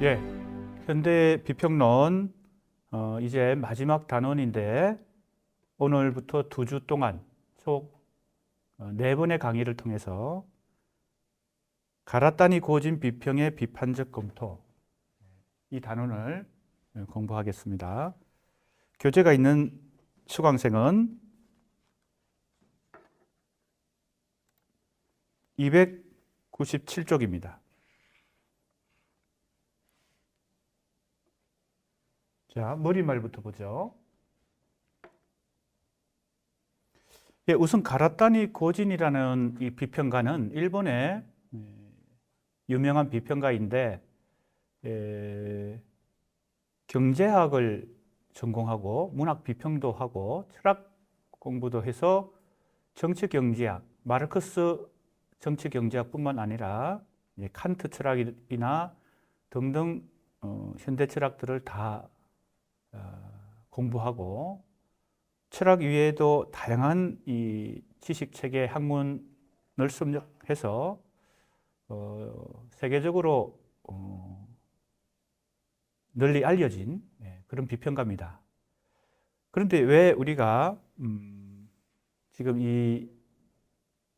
예, 현대 비평론 이제 마지막 단원인데 오늘부터 2주 동안 총 4번의 강의를 통해서 가라타니 고진 비평의 비판적 검토 이 단원을 공부하겠습니다. 교재가 있는 수강생은 297쪽입니다. 자, 머리말부터 보죠. 예, 우선 가라타니 고진이라는 이 비평가는 일본의 유명한 비평가인데 경제학을 전공하고 문학 비평도 하고 철학 공부도 해서 정치 경제학, 마르크스 정치 경제학뿐만 아니라 칸트 철학이나 등등 현대 철학들을 다 공부하고 철학 이외에도 다양한 이 지식 체계 학문을 섭렵해서 세계적으로 널리 알려진 그런 비평가입니다. 그런데 왜 우리가 지금 이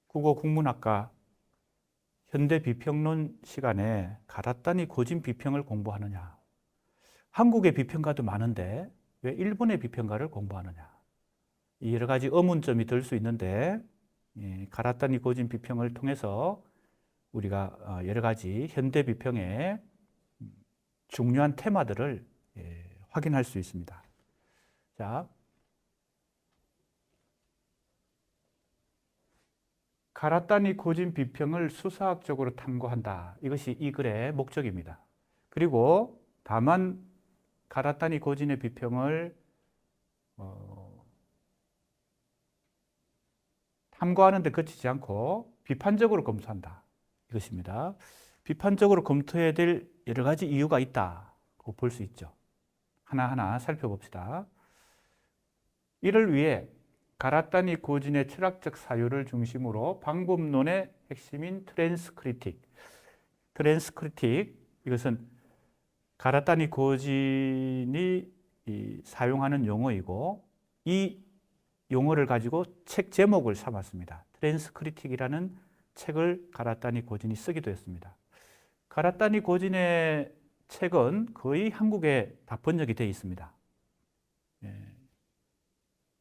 국어 국문학과 현대 비평론 시간에 가라타니 고진 비평을 공부하느냐? 한국의 비평가도 많은데 왜 일본의 비평가를 공부하느냐? 여러 가지 의문점이 들 수 있는데 가라타니 고진 비평을 통해서 우리가 여러 가지 현대 비평의 중요한 테마들을 확인할 수 있습니다. 자, 가라타니 고진 비평을 수사학적으로 탐구한다. 이것이 이 글의 목적입니다. 그리고 다만 가라타니 고진의 비평을 탐구하는 데 그치지 않고 비판적으로 검토한다. 이것입니다. 비판적으로 검토해야 될 여러 가지 이유가 있다고 볼 수 있죠. 하나하나 살펴봅시다. 이를 위해 가라타니 고진의 철학적 사유를 중심으로 방법론의 핵심인 트랜스크리틱, 이것은 가라타니 고진이 사용하는 용어이고 이 용어를 가지고 책 제목을 삼았습니다. 트랜스크리틱이라는 책을 가라타니 고진이 쓰기도 했습니다. 가라타니 고진의 책은 거의 한국에 다 번역이 되어 있습니다.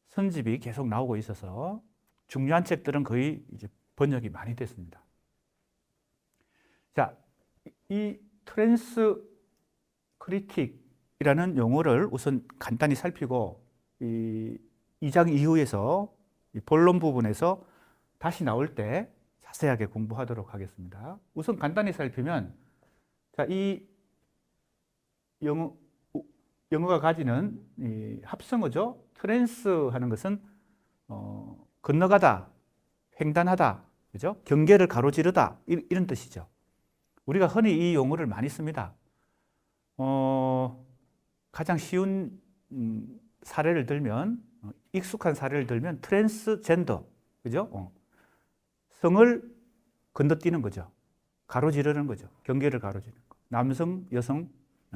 선집이 계속 나오고 있어서 중요한 책들은 거의 이제 번역이 많이 됐습니다. 자, 이 트랜스크리틱이라는 용어를 우선 간단히 살피고 이 2장 이후에서 이 본론 부분에서 다시 나올 때 자세하게 공부하도록 하겠습니다. 우선 간단히 살피면 자, 이 영어가 가지는 이 합성어죠. 트랜스 하는 것은 건너가다, 횡단하다, 그죠? 경계를 가로지르다 이런 뜻이죠. 우리가 흔히 이 용어를 많이 씁니다. 가장 쉬운 사례를 들면 익숙한 사례를 들면 트랜스젠더, 그죠? 성을 건너뛰는 거죠. 가로지르는 거죠. 경계를 가로지르는 거. 남성, 여성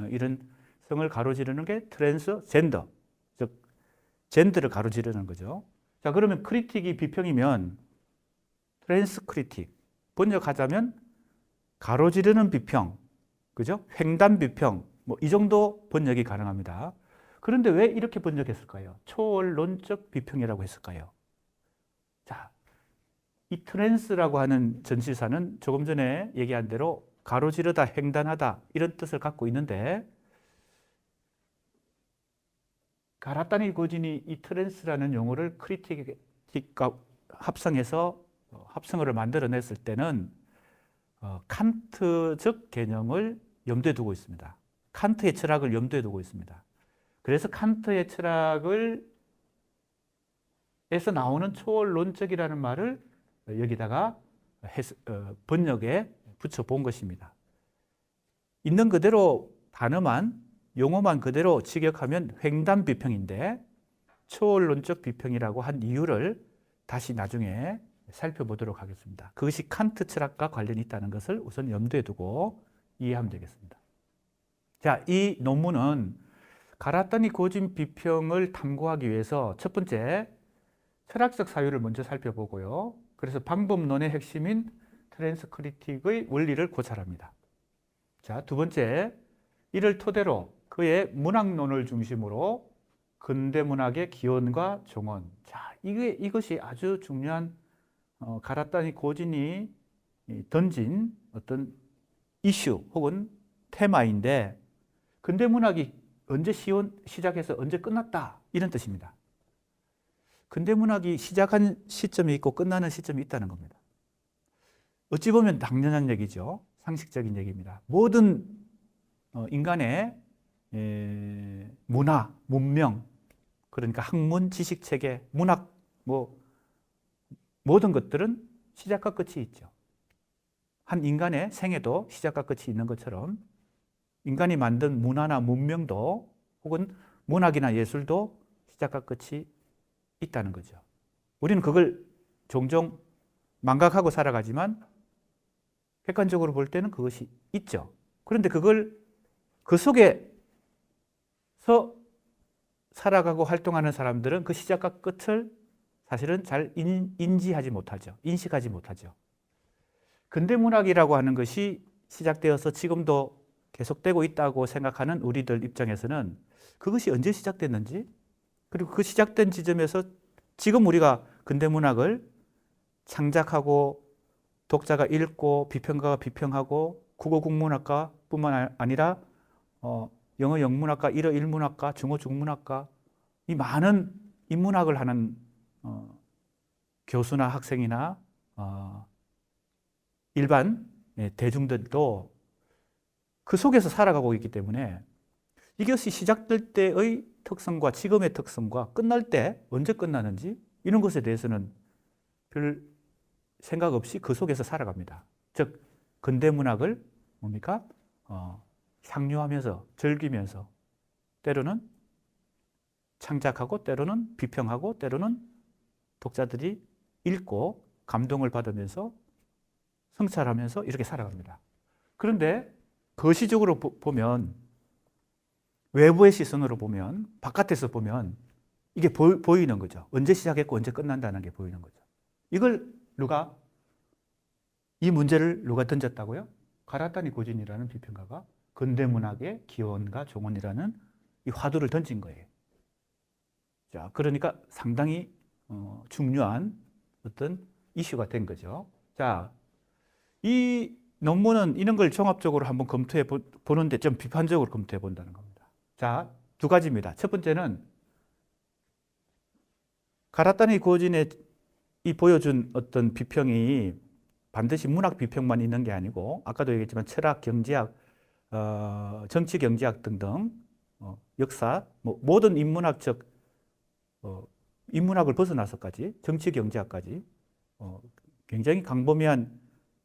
이런 성을 가로지르는 게 트랜스젠더, 즉 젠더를 가로지르는 거죠. 자, 그러면 크리틱이 비평이면 트랜스크리틱, 번역하자면 가로지르는 비평, 그죠? 횡단 비평, 뭐 이 정도 번역이 가능합니다. 그런데 왜 이렇게 번역했을까요? 초월론적 비평이라고 했을까요? 자, 이 트랜스라고 하는 전치사는 조금 전에 얘기한 대로 가로지르다, 횡단하다 이런 뜻을 갖고 있는데 가라타니 고진이 이 트랜스라는 용어를 크리틱과 합성해서 합성어를 만들어냈을 때는 칸트적 개념을 염두에 두고 있습니다. 칸트의 철학을 염두에 두고 있습니다. 그래서 칸트의 철학을 에서 나오는 초월론적이라는 말을 여기다가 번역에 붙여본 것입니다. 있는 그대로 단어만, 용어만 그대로 직역하면 횡단 비평인데 초월론적 비평이라고 한 이유를 다시 나중에 살펴보도록 하겠습니다. 그것이 칸트 철학과 관련이 있다는 것을 우선 염두에 두고 이해하면 되겠습니다. 자, 이 논문은 가라타니 고진 비평을 탐구하기 위해서 첫 번째 철학적 사유를 먼저 살펴보고요. 그래서 방법론의 핵심인 트랜스크리틱의 원리를 고찰합니다. 자, 두 번째, 이를 토대로 그의 문학론을 중심으로 근대 문학의 기원과 종언. 자, 이것이 아주 중요한 가라타니 고진이 던진 어떤 이슈 혹은 테마인데, 근대 문학이 언제 시작해서 언제 끝났다 이런 뜻입니다. 근대 문학이 시작한 시점이 있고 끝나는 시점이 있다는 겁니다. 어찌 보면 당연한 얘기죠. 상식적인 얘기입니다. 모든 인간의 문화, 문명, 그러니까 학문, 지식체계, 문학, 모든 것들은 시작과 끝이 있죠. 한 인간의 생애도 시작과 끝이 있는 것처럼 인간이 만든 문화나 문명도 혹은 문학이나 예술도 시작과 끝이 있다는 거죠. 우리는 그걸 종종 망각하고 살아가지만 객관적으로 볼 때는 그것이 있죠. 그런데 그걸 그 속에서 살아가고 활동하는 사람들은 그 시작과 끝을 사실은 잘 인지하지 못하죠. 인식하지 못하죠. 근대 문학이라고 하는 것이 시작되어서 지금도 계속되고 있다고 생각하는 우리들 입장에서는 그것이 언제 시작됐는지, 그리고 그 시작된 지점에서 지금 우리가 근대 문학을 창작하고 독자가 읽고 비평가가 비평하고 국어 국문학과뿐만 아니라 영어 영문학과, 일어 일문학과, 중어 중문학과, 이 많은 인문학을 하는 교수나 학생이나 일반 대중들도 그 속에서 살아가고 있기 때문에 이것이 시작될 때의 특성과 지금의 특성과 끝날 때 언제 끝나는지 이런 것에 대해서는 별 생각 없이 그 속에서 살아갑니다. 즉 근대 문학을 뭡니까? 향유하면서 즐기면서 때로는 창작하고 때로는 비평하고 때로는 독자들이 읽고 감동을 받으면서 성찰하면서 이렇게 살아갑니다. 그런데 거시적으로 보면, 외부의 시선으로 보면, 바깥에서 보면 이게 보이는 거죠. 언제 시작했고 언제 끝난다는 게 보이는 거죠. 이 문제를 누가 던졌다고요? 가라타니 고진이라는 비평가가 근대 문학의 기원과 종언이라는 이 화두를 던진 거예요. 자, 그러니까 상당히 중요한 어떤 이슈가 된 거죠. 자, 이 논문은 이런 걸 종합적으로 한번 검토해 보는데 좀 비판적으로 검토해 본다는 겁니다. 자, 두 가지입니다. 첫 번째는 가라타니 고진의 이 보여준 어떤 비평이 반드시 문학 비평만 있는 게 아니고, 아까도 얘기했지만 철학, 경제학, 정치, 경제학 등등 역사, 모든 인문학적 인문학을 벗어나서까지 정치, 경제학까지 굉장히 광범위한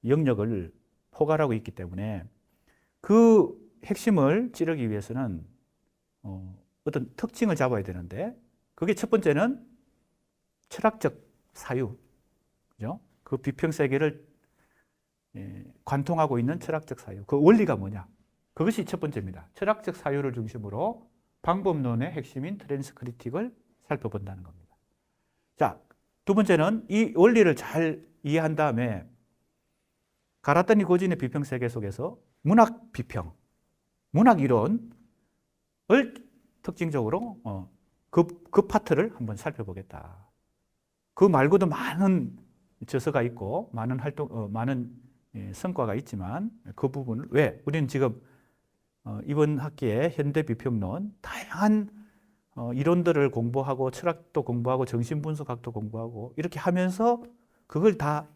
영역을 포괄하고 있기 때문에 그 핵심을 찌르기 위해서는 어떤 특징을 잡아야 되는데, 그게 첫 번째는 철학적 사유, 그죠? 그 비평 세계를 관통하고 있는 철학적 사유, 그 원리가 뭐냐? 그것이 첫 번째입니다. 철학적 사유를 중심으로 방법론의 핵심인 트랜스크리틱을 살펴본다는 겁니다. 자, 두 번째는 이 원리를 잘 이해한 다음에 가라타니 고진의 비평 세계 속에서 문학 비평, 문학 이론을 특징적으로 그 파트를 한번 살펴보겠다. 그 말고도 많은 저서가 있고 많은 많은 성과가 있지만 그 부분을 왜 우리는 지금 이번 학기에 현대 비평론 다양한 이론들을 공부하고 철학도 공부하고 정신분석학도 공부하고 이렇게 하면서 그걸 다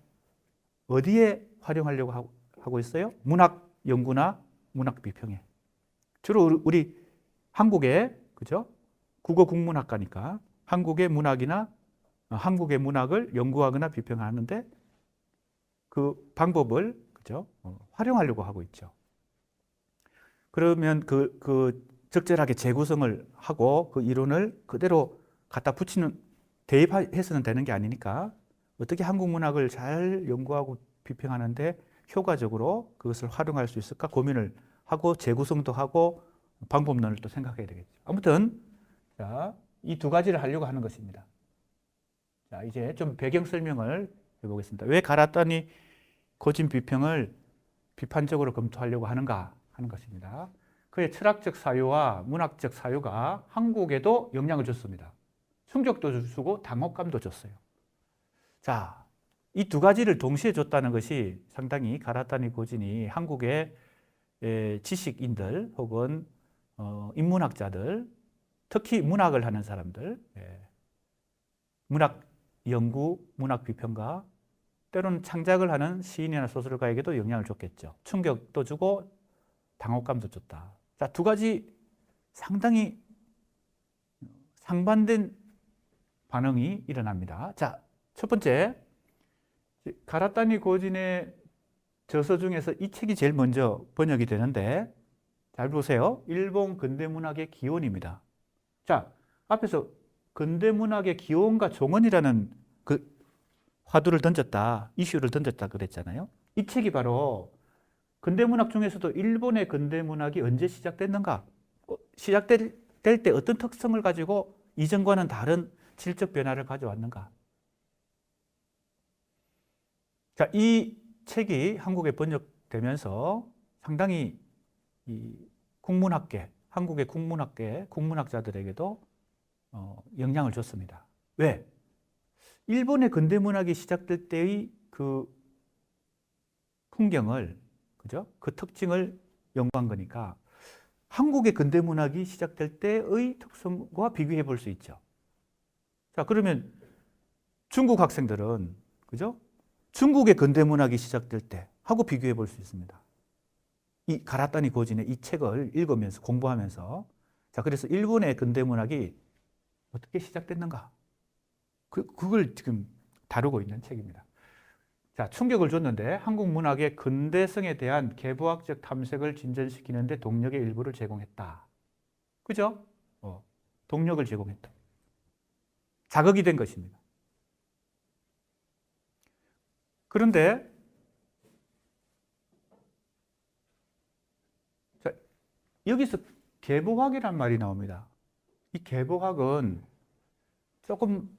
어디에 활용하려고 하고 있어요? 문학 연구나 문학 비평에. 주로 우리 한국의, 그죠? 국어 국문학과니까 한국의 문학이나 한국의 문학을 연구하거나 비평하는데 그 방법을, 그죠? 활용하려고 하고 있죠. 그러면 그 적절하게 재구성을 하고 그 이론을 그대로 갖다 붙이는, 대입해서는 되는 게 아니니까 어떻게 한국 문학을 잘 연구하고 비평하는데 효과적으로 그것을 활용할 수 있을까 고민을 하고 재구성도 하고 방법론을 또 생각해야 되겠죠. 아무튼 자, 이 두 가지를 하려고 하는 것입니다. 자, 이제 좀 배경 설명을 해보겠습니다. 왜 가라타니 고진 비평을 비판적으로 검토하려고 하는가 하는 것입니다. 그의 철학적 사유와 문학적 사유가 한국에도 영향을 줬습니다. 충격도 주고 당혹감도 줬어요. 자, 이 두 가지를 동시에 줬다는 것이 상당히 가라타니 고진이 한국의 지식인들 혹은 인문학자들, 특히 문학을 하는 사람들, 문학 연구, 문학 비평가, 때로는 창작을 하는 시인이나 소설가에게도 영향을 줬겠죠. 충격도 주고 당혹감도 줬다. 자, 두 가지 상당히 상반된 반응이 일어납니다. 자, 첫 번째, 가라타니 고진의 저서 중에서 이 책이 제일 먼저 번역이 되는데, 잘 보세요. 일본 근대문학의 기원입니다. 자, 앞에서 근대문학의 기원과 종언이라는 그 화두를 던졌다, 이슈를 던졌다 그랬잖아요. 이 책이 바로 근대문학 중에서도 일본의 근대문학이 언제 시작됐는가? 시작될 때 어떤 특성을 가지고 이전과는 다른 질적 변화를 가져왔는가? 자, 이 책이 한국에 번역되면서 상당히 이 국문학계, 한국의 국문학계, 국문학자들에게도 영향을 줬습니다. 왜? 일본의 근대문학이 시작될 때의 그 풍경을, 그죠? 그 특징을 연구한 거니까 한국의 근대문학이 시작될 때의 특성과 비교해 볼 수 있죠. 자, 그러면 중국 학생들은, 그죠? 중국의 근대문학이 시작될 때 하고 비교해 볼 수 있습니다. 이 가라타니 고진의 이 책을 읽으면서 공부하면서, 자, 그래서 일본의 근대문학이 어떻게 시작됐는가? 그걸 지금 다루고 있는 책입니다. 자, 충격을 줬는데 한국 문학의 근대성에 대한 계보학적 탐색을 진전시키는 데 동력의 일부를 제공했다. 그죠? 동력을 제공했다. 자극이 된 것입니다. 그런데 자, 여기서 계보학이란 말이 나옵니다. 이 계보학은 조금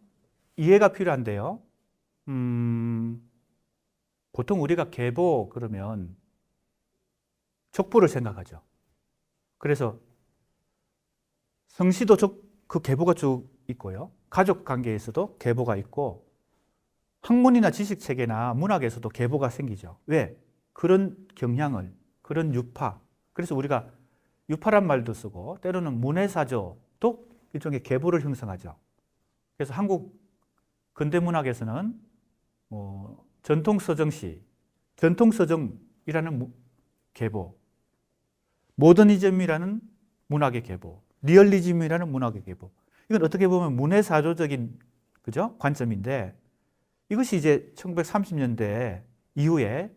이해가 필요한데요. 보통 우리가 계보 그러면 족보를 생각하죠. 그래서 성씨도 그 계보가 쭉 있고요. 가족 관계에서도 계보가 있고 학문이나 지식 체계나 문학에서도 계보가 생기죠. 왜? 그런 경향을, 그런 유파. 그래서 우리가 유파란 말도 쓰고 때로는 문해사조도 일종의 계보를 형성하죠. 그래서 한국 근대문학에서는 전통서정시, 전통서정이라는 계보, 모더니즘이라는 문학의 계보, 리얼리즘이라는 문학의 계보. 이건 어떻게 보면 문해사조적인, 그죠? 관점인데 이것이 이제 1930년대 이후에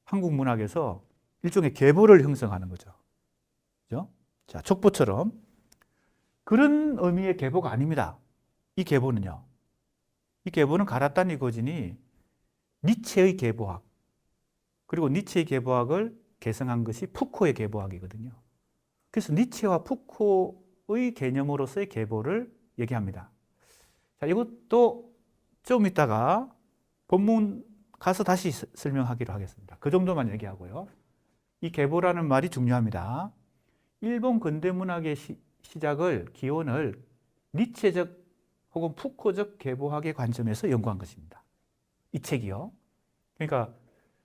한국 문학에서 일종의 계보를 형성하는 거죠. 그죠? 자, 족보처럼 그런 의미의 계보가 아닙니다. 이 계보는요. 이 계보는 가라타니 고진이 니체의 계보학, 그리고 니체의 계보학을 개성한 것이 푸코의 계보학이거든요. 그래서 니체와 푸코의 개념으로서의 계보를 얘기합니다. 자, 이것도 좀 이따가 본문 가서 다시 설명하기로 하겠습니다. 그 정도만 얘기하고요. 이 계보라는 말이 중요합니다. 일본 근대문학의 시작을, 기원을 니체적 혹은 푸코적 계보학의 관점에서 연구한 것입니다. 이 책이요. 그러니까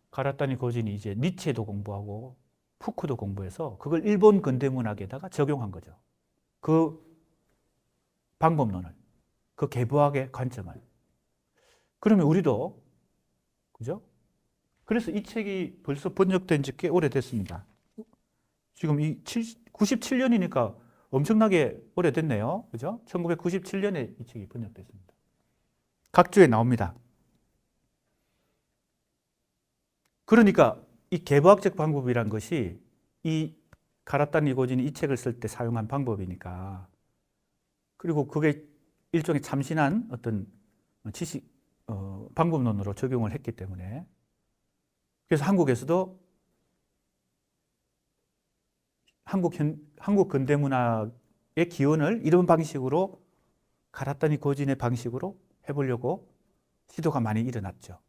가라타니 고진이 이제 니체도 공부하고 푸코도 공부해서 그걸 일본 근대문학에다가 적용한 거죠. 그 방법론을, 그 계보학의 관점을. 그러면 우리도, 그죠? 그래서 이 책이 벌써 번역된 지 꽤 오래됐습니다. 지금 97년이니까 엄청나게 오래됐네요. 그죠? 1997년에 이 책이 번역됐습니다. 각주에 나옵니다. 그러니까 이 계보학적 방법이란 것이 이 가라타니 고진이 이 책을 쓸 때 사용한 방법이니까, 그리고 그게 일종의 참신한 어떤 지식, 방법론으로 적용을 했기 때문에, 그래서 한국에서도 한국 근대문학의 기원을 이런 방식으로 가라타니 고진의 방식으로 해보려고 시도가 많이 일어났죠.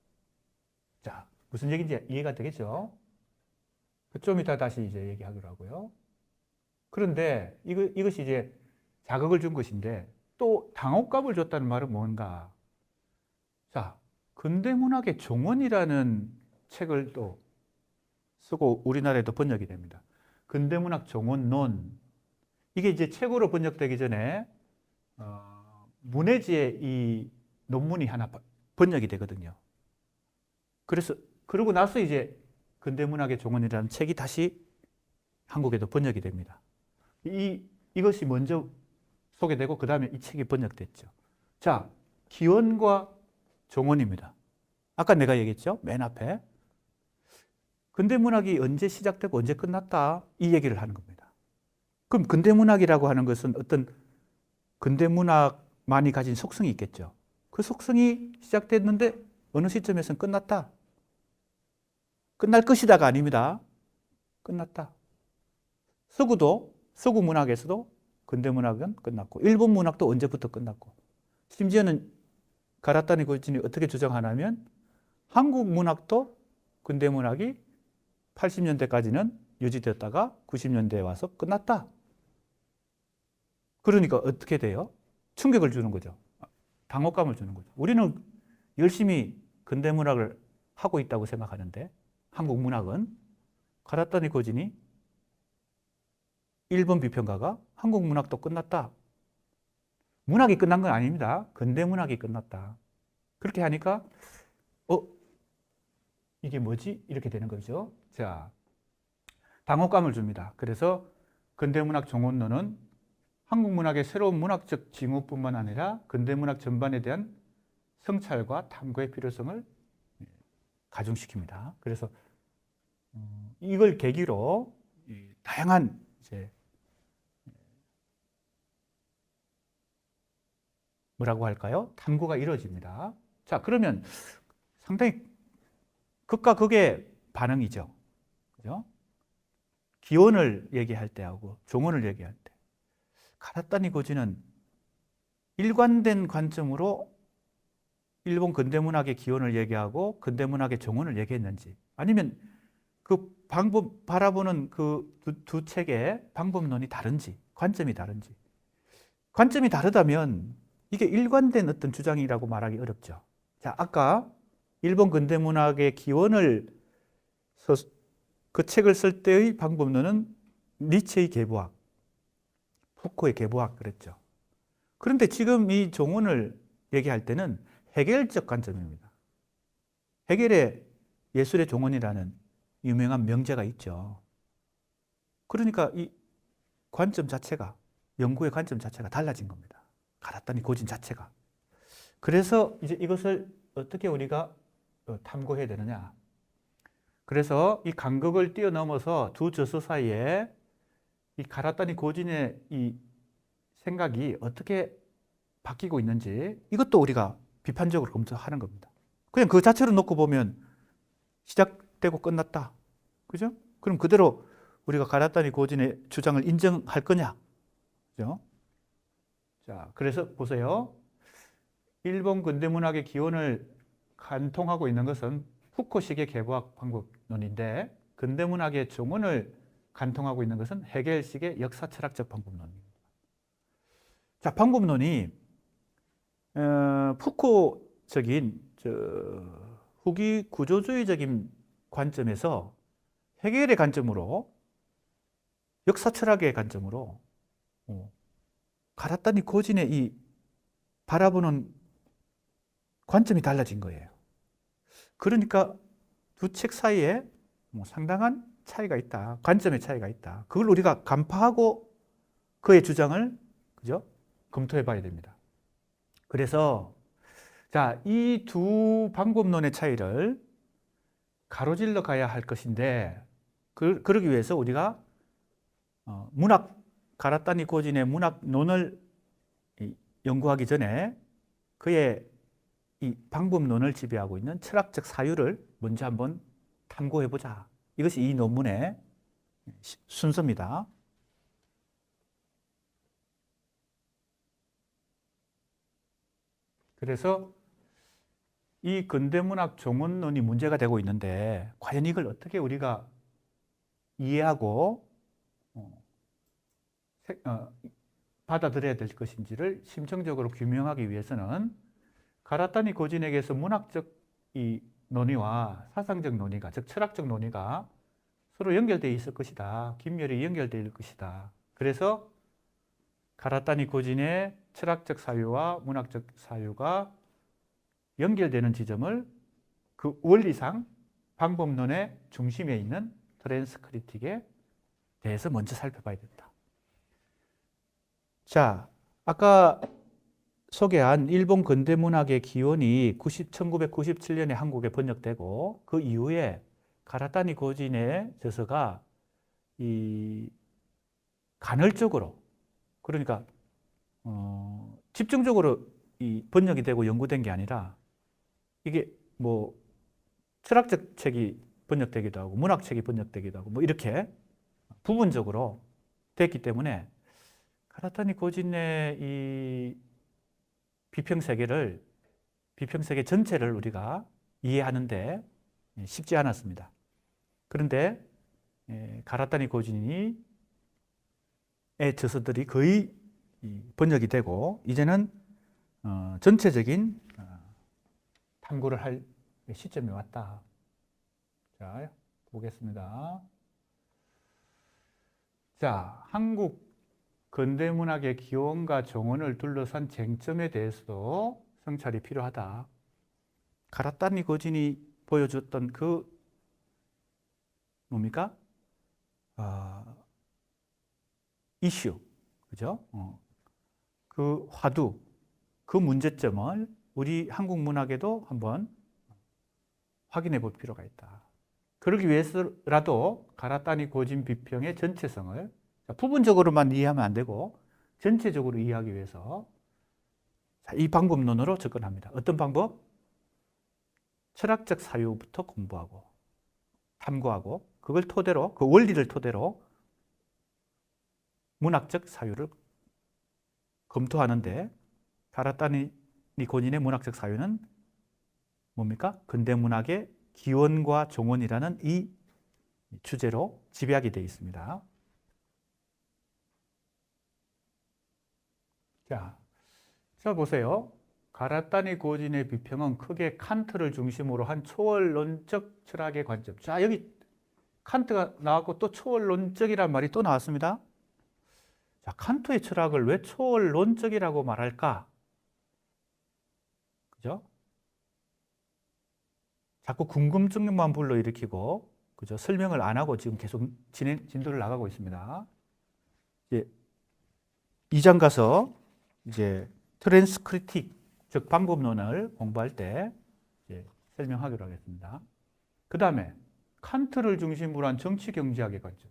자, 무슨 얘기인지 이해가 되겠죠? 좀 이따 다시 이제 얘기하기로 하고요. 그런데 이것이 이제 자극을 준 것인데 또 당혹감을 줬다는 말은 뭔가? 자, 근대문학의 종언이라는 책을 또 쓰고 우리나라에도 번역이 됩니다. 근대문학 종언론. 이게 이제 책으로 번역되기 전에 문해지에 이 논문이 하나 번역이 되거든요. 그래서 그러고 나서 이제 근대문학의 종언이라는 책이 다시 한국에도 번역이 됩니다. 이것이 먼저 소개되고 그 다음에 이 책이 번역됐죠. 자, 기원과 종언입니다. 아까 내가 얘기했죠? 맨 앞에. 근대문학이 언제 시작되고 언제 끝났다? 이 얘기를 하는 겁니다. 그럼 근대문학이라고 하는 것은 어떤 근대문학만이 가진 속성이 있겠죠. 그 속성이 시작됐는데 어느 시점에서는 끝났다. 끝날 것이다가 아닙니다. 끝났다. 서구 문학에서도 근대문학은 끝났고 일본 문학도 언제부터 끝났고 심지어는 가라타니 고진이 어떻게 주장하냐면 한국 문학도 근대문학이 80년대까지는 유지되었다가 90년대에 와서 끝났다. 그러니까 어떻게 돼요? 충격을 주는 거죠. 당혹감을 주는 거죠. 우리는 열심히 근대문학을 하고 있다고 생각하는데 한국 문학은 가라타니 고진이 일본 비평가가 한국 문학도 끝났다. 문학이 끝난 건 아닙니다. 근대문학이 끝났다. 그렇게 하니까 이게 뭐지? 이렇게 되는 거죠. 자, 당혹감을 줍니다. 그래서 근대문학 종언론은 한국 문학의 새로운 문학적 징후뿐만 아니라 근대문학 전반에 대한 성찰과 탐구의 필요성을 가중시킵니다. 그래서 이걸 계기로 다양한 이제 뭐라고 할까요? 탐구가 이루어집니다. 자, 그러면 상당히 극과 극의 반응이죠. 그죠? 기원을 얘기할 때하고 종언을 얘기할 때. 가라타니 고진은 일관된 관점으로 일본 근대문학의 기원을 얘기하고 근대문학의 종언을 얘기했는지 아니면 그 방법 바라보는 그 두 책의 방법론이 다른지 관점이 다른지 관점이 다르다면 이게 일관된 어떤 주장이라고 말하기 어렵죠. 자, 아까 일본 근대문학의 기원을 그 책을 쓸 때의 방법론은 니체의 계보학, 푸코의 계보학 그랬죠. 그런데 지금 이 종언을 얘기할 때는 헤겔적 관점입니다. 헤겔의 예술의 종언이라는 유명한 명제가 있죠. 그러니까 이 관점 자체가 연구의 관점 자체가 달라진 겁니다. 가라타니 고진 자체가. 그래서 이제 이것을 어떻게 우리가 탐구해야 되느냐. 그래서 이 간극을 뛰어넘어서 두 저서 사이에 이 가라타니 고진의 이 생각이 어떻게 바뀌고 있는지 이것도 우리가 비판적으로 검토하는 겁니다. 그냥 그 자체로 놓고 보면 시작되고 끝났다. 그죠? 그럼 그대로 우리가 가라타니 고진의 주장을 인정할 거냐? 그죠? 자, 그래서 보세요. 일본 근대문학의 기원을 간통하고 있는 것은 푸코식의 계보학 방법론인데 근대문학의 종언을 간통하고 있는 것은 헤겔식의 역사철학적 방법론입니다. 자, 방법론이 푸코적인 후기 구조주의적인 관점에서 헤겔의 관점으로 역사철학의 관점으로 가라타니 고진의 이 바라보는 관점이 달라진 거예요. 그러니까 두 책 사이에 상당한 차이가 있다. 관점의 차이가 있다. 그걸 우리가 간파하고 그의 주장을 그죠? 검토해 봐야 됩니다. 그래서 자, 이 두 방법론의 차이를 가로질러 가야 할 것인데 그러기 위해서 우리가 가라타니 고진의 문학론을 연구하기 전에 그의 이 방법론을 지배하고 있는 철학적 사유를 먼저 한번 탐구해 보자. 이것이 이 논문의 순서입니다. 그래서 이 근대문학 종언론이 문제가 되고 있는데 과연 이걸 어떻게 우리가 이해하고 받아들여야 될 것인지를 심층적으로 규명하기 위해서는 가라타니 고진에게서 문학적 이 논의와 사상적 논의가, 즉 철학적 논의가 서로 연결되어 있을 것이다. 긴밀히 연결되어 있을 것이다. 그래서 가라타니 고진의 철학적 사유와 문학적 사유가 연결되는 지점을 그 원리상 방법론의 중심에 있는 트랜스크리틱에 대해서 먼저 살펴봐야 된다. 자, 아까 소개한 일본 근대문학의 기원이 1997년에 한국에 번역되고 그 이후에 가라타니 고진의 저서가 간헐적으로, 그러니까 집중적으로 번역이 되고 연구된 게 아니라 이게 뭐 철학적 책이 번역되기도 하고 문학책이 번역되기도 하고 뭐 이렇게 부분적으로 됐기 때문에 가라타니 고진의 이 비평세계 전체를 우리가 이해하는데 쉽지 않았습니다. 그런데 가라타니 고진의 저서들이 거의 번역이 되고 이제는 전체적인 탐구를 할 시점이 왔다. 자, 보겠습니다. 자, 한국 근대문학의 기원과 종언을 둘러싼 쟁점에 대해서도 성찰이 필요하다. 가라타니 고진이 보여줬던 그 뭡니까? 이슈, 그죠? 그 화두, 그 문제점을 우리 한국 문학에도 한번 확인해 볼 필요가 있다. 그러기 위해서라도 가라타니 고진 비평의 전체성을 부분적으로만 이해하면 안 되고 전체적으로 이해하기 위해서 이 방법론으로 접근합니다. 어떤 방법? 철학적 사유부터 공부하고 탐구하고 그걸 토대로, 그 원리를 토대로 문학적 사유를 검토하는데 가라타니 고진의 문학적 사유는 뭡니까? 근대문학의 기원과 종언이라는 이 주제로 집약이 되어 있습니다. 자 보세요. 가라타니 고진의 비평은 크게 칸트를 중심으로 한 초월론적 철학의 관점. 자, 여기 칸트가 나왔고 또 초월론적이란 말이 또 나왔습니다. 자, 칸트의 철학을 왜 초월론적이라고 말할까? 그죠? 자꾸 궁금증만 불러일으키고, 그죠? 설명을 안 하고 지금 계속 진도를 나가고 있습니다. 이제 2장 가서 이제 트랜스크리틱, 즉 방법론을 공부할 때 이제 설명하기로 하겠습니다. 그 다음에 칸트를 중심으로 한 정치경제학의 관점.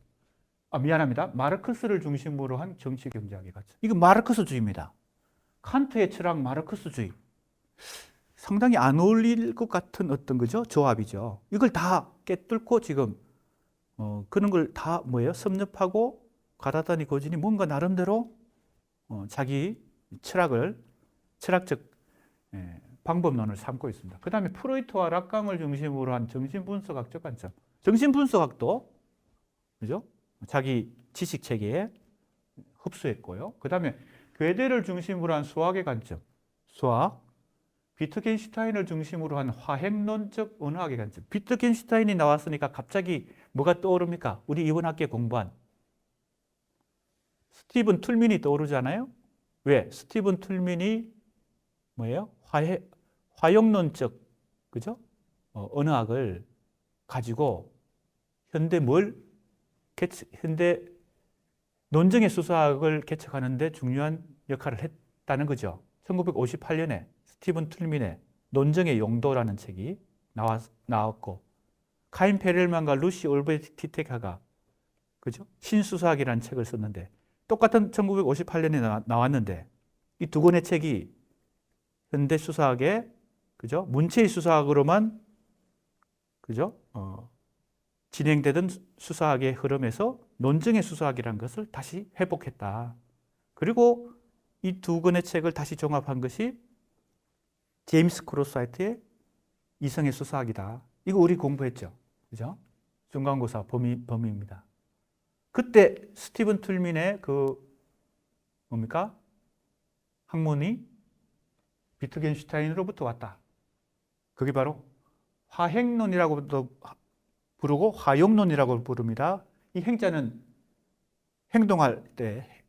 미안합니다. 마르크스를 중심으로 한 정치경제학의 관점. 이건 마르크스주의입니다. 칸트의 철학 마르크스주의. 상당히 안 어울릴 것 같은 어떤 거죠? 조합이죠. 이걸 다 깨뚫고 지금 그런 걸 다 뭐예요? 섭렵하고 가라타니 고진이 뭔가 나름대로 자기 철학적 방법론을 삼고 있습니다. 그 다음에 프로이트와 락강을 중심으로 한 정신분석학적 관점. 정신분석학도 그죠? 자기 지식 체계에 흡수했고요. 그 다음에 괴대를 중심으로 한 수학의 관점. 수학. 비트겐슈타인을 중심으로 한 화행론적 언어학의 관점. 비트겐슈타인이 나왔으니까 갑자기 뭐가 떠오릅니까? 우리 이번 학기에 공부한 스티븐 툴민이 떠오르잖아요. 왜? 스티븐 툴민이 뭐예요? 화형론적, 그죠? 언어학을 가지고 현대 논정의 수사학을 개척하는데 중요한 역할을 했다는 거죠. 1958년에 스티븐 툴민의 논정의 용도라는 책이 나왔고, 카인 페렐만과 루시 올베티테카가 그죠? 신수사학이라는 책을 썼는데 똑같은 1958년에 나왔는데 이 두 권의 책이 현대 수사학의 그죠? 문체의 수사학으로만 그죠? 진행되던 수사학의 흐름에서 논정의 수사학이라는 것을 다시 회복했다. 그리고 이 두 권의 책을 다시 종합한 것이 제임스 크로스화이트의 이성의 수사학이다. 이거 우리 공부했죠. 그죠? 중간고사 범위입니다. 그때 스티븐 툴민의 그 뭡니까? 학문이 비트겐슈타인으로부터 왔다. 그게 바로 화행론이라고도 부르고 화용론이라고 부릅니다. 이 행자는 행동할 때,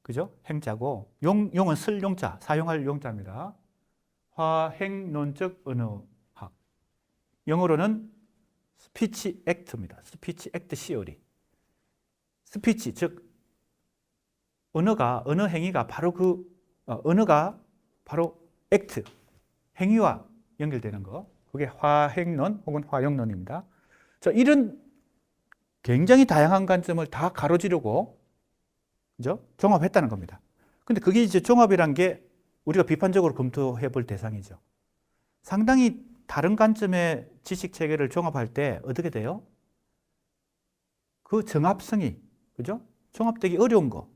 그죠? 행자고, 용은 쓸 용자, 사용할 용자입니다. 화행론적 언어학. 영어로는 스피치 액트입니다. 스피치 액트 시어리. 스피치, 즉, 언어 행위가 바로 언어가 바로 액트, 행위와 연결되는 거. 그게 화행론 혹은 화용론입니다. 자, 이런 굉장히 다양한 관점을 다 가로지르고, 그죠? 종합했다는 겁니다. 근데 그게 이제 종합이란 게 우리가 비판적으로 검토해 볼 대상이죠. 상당히 다른 관점의 지식 체계를 종합할 때 어떻게 돼요? 그 정합성이, 그죠? 종합되기 어려운 거.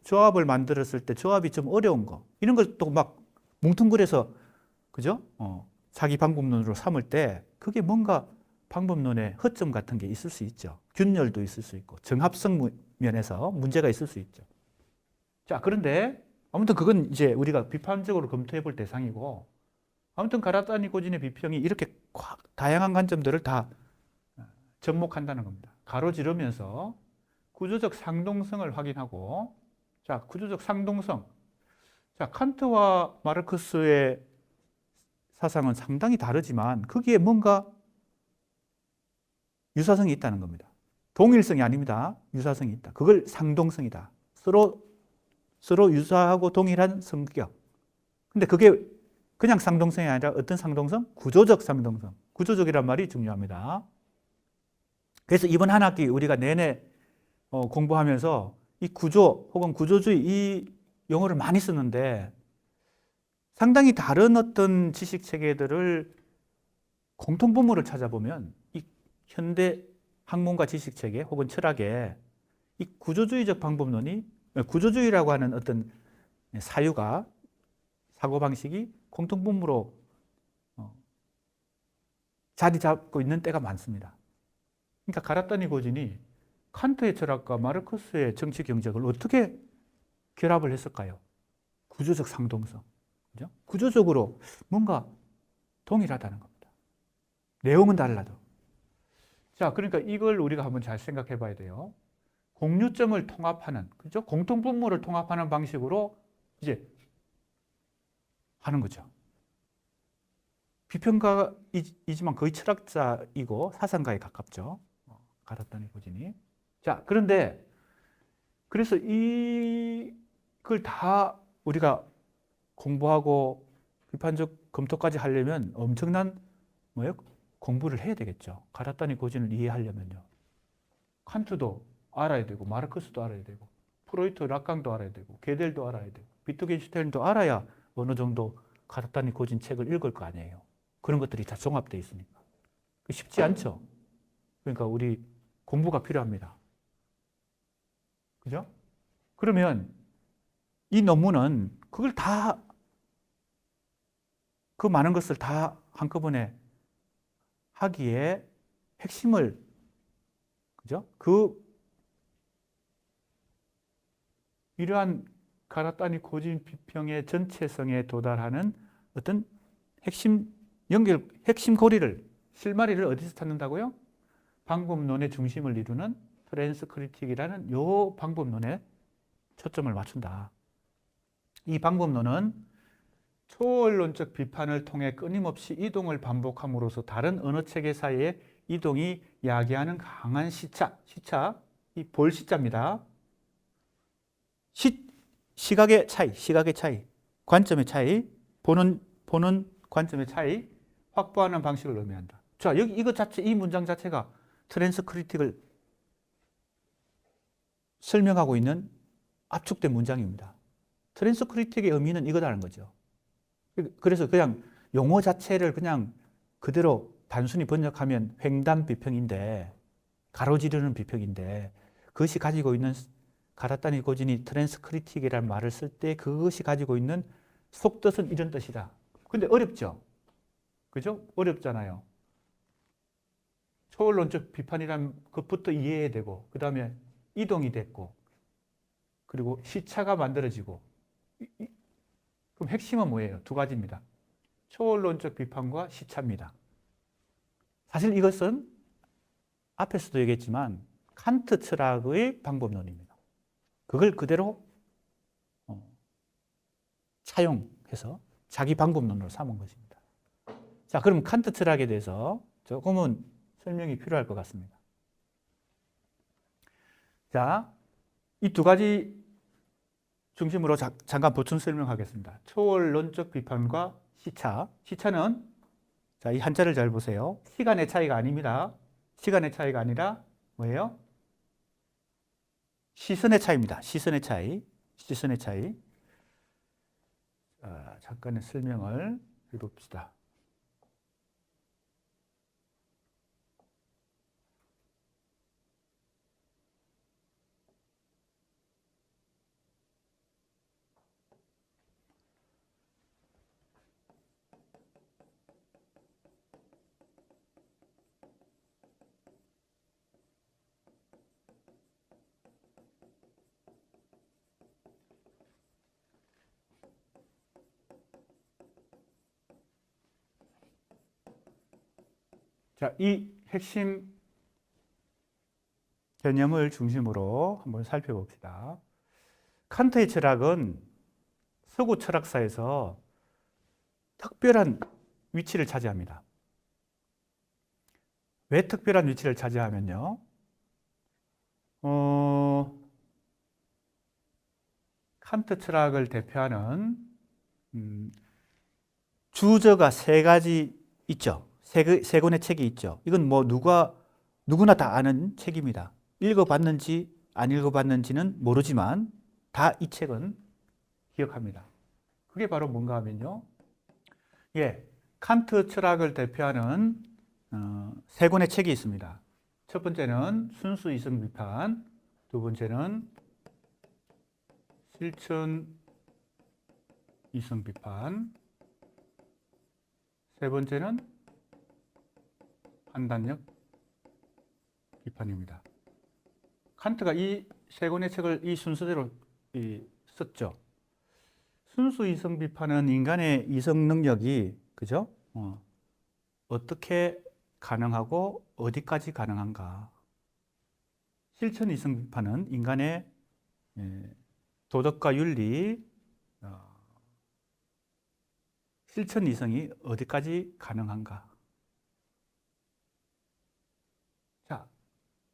조합을 만들었을 때 조합이 좀 어려운 거. 이런 걸 또 막 뭉뚱그려서, 그죠? 자기 방법론으로 삼을 때 그게 뭔가 방법론의 허점 같은 게 있을 수 있죠. 균열도 있을 수 있고, 정합성 면에서 문제가 있을 수 있죠. 자, 그런데 아무튼 그건 이제 우리가 비판적으로 검토해 볼 대상이고, 아무튼 가라타니 고진의 비평이 이렇게 다양한 관점들을 다 접목한다는 겁니다. 가로지르면서 구조적 상동성을 확인하고, 자, 구조적 상동성. 자, 칸트와 마르크스의 사상은 상당히 다르지만 거기에 뭔가 유사성이 있다는 겁니다. 동일성이 아닙니다. 유사성이 있다. 그걸 상동성이다. 서로 유사하고 동일한 성격. 근데 그게 그냥 상동성이 아니라 어떤 상동성? 구조적 상동성. 구조적이란 말이 중요합니다. 그래서 이번 한 학기 우리가 내내 공부하면서 이 구조 혹은 구조주의 이 용어를 많이 쓰는데 상당히 다른 어떤 지식 체계들을 공통분모를 찾아보면 이 현대 학문과 지식 체계 혹은 철학의 이 구조주의적 방법론이 구조주의라고 하는 어떤 사유가 사고방식이 공통분모로 자리 잡고 있는 때가 많습니다. 그러니까 가라타니 고진이 칸트의 철학과 마르크스의 정치 경제학을 어떻게 결합을 했을까요? 구조적 상동성. 그죠? 구조적으로 뭔가 동일하다는 겁니다. 내용은 달라도. 자, 그러니까 이걸 우리가 한번 잘 생각해 봐야 돼요. 공유점을 통합하는, 그죠? 공통분모를 통합하는 방식으로 이제 하는 거죠. 비평가이지만 거의 철학자이고 사상가에 가깝죠. 가라타니 고진이. 자, 그런데 그래서 이걸 다 우리가 공부하고 비판적 검토까지 하려면 엄청난 공부를 해야 되겠죠. 가라타니 고진을 이해하려면요. 칸트도 알아야 되고 마르크스도 알아야 되고 프로이트, 락강도 알아야 되고 게델도 알아야 되고 비트겐슈타인도 알아야 어느 정도 가라타니 고진 책을 읽을 거 아니에요. 그런 것들이 다 종합되어 있으니까. 쉽지 않죠. 그러니까 우리 공부가 필요합니다. 그죠? 그러면 이 논문은 그걸 다, 그 많은 것을 다 한꺼번에 하기에 핵심을, 그죠? 이러한 가라타니 고진 비평의 전체성에 도달하는 어떤 핵심 고리를, 실마리를 어디서 찾는다고요? 방법론의 중심을 이루는 트랜스크리틱이라는 요 방법론에 초점을 맞춘다. 이 방법론은 초언론적 비판을 통해 끊임없이 이동을 반복함으로써 다른 언어 체계 사이의 이동이 야기하는 강한 시차, 이 볼 시자입니다. 시각의 차이, 관점의 차이, 보는 관점의 차이 확보하는 방식을 의미한다. 자, 여기 이 문장 자체가 트랜스크리틱을 설명하고 있는 압축된 문장입니다. 트랜스크리틱의 의미는 이거다는 거죠. 그래서 그냥 용어 자체를 그냥 그대로 단순히 번역하면 횡단 비평인데, 가로지르는 비평인데, 그것이 가지고 있는 가라타니 고진이 트랜스크리틱이라는 말을 쓸 때 그것이 가지고 있는 속뜻은 이런 뜻이다. 근데 어렵죠? 그죠? 어렵잖아요. 초월론적 비판이란 것부터 이해해야 되고, 그 다음에 이동이 됐고, 그리고 시차가 만들어지고. 그럼 핵심은 뭐예요? 두 가지입니다. 초월론적 비판과 시차입니다. 사실 이것은 앞에서도 얘기했지만 칸트 철학의 방법론입니다. 그걸 그대로 차용해서 자기 방법론으로 삼은 것입니다. 자, 그럼 칸트 철학에 대해서 조금은 설명이 필요할 것 같습니다. 자, 이 두 가지 중심으로 잠깐 보충 설명하겠습니다. 초월론적 비판과 시차. 시차는, 자, 이 한자를 잘 보세요. 시간의 차이가 아닙니다. 시간의 차이가 아니라 뭐예요? 시선의 차이입니다. 시선의 차이. 시선의 차이. 잠깐의 설명을 해봅시다. 자, 이 핵심 개념을 중심으로 한번 살펴봅시다. 칸트의 철학은 서구 철학사에서 특별한 위치를 차지합니다. 왜 특별한 위치를 차지하면요? 칸트 철학을 대표하는 주저가 세 가지 있죠. 세 권의 책이 있죠. 이건 뭐 누구나 다 아는 책입니다. 읽어봤는지 안 읽어봤는지는 모르지만 다 이 책은 기억합니다. 그게 바로 뭔가 하면요. 예, 칸트 철학을 대표하는 세 권의 책이 있습니다. 첫 번째는 순수 이성 비판, 두 번째는 실천 이성 비판, 세 번째는 판단력 비판입니다. 칸트가 이 세 권의 책을 이 순서대로 썼죠. 순수 이성 비판은 인간의 이성 능력이, 그죠? 어떻게 가능하고 어디까지 가능한가. 실천 이성 비판은 인간의 도덕과 윤리, 실천 이성이 어디까지 가능한가. 자,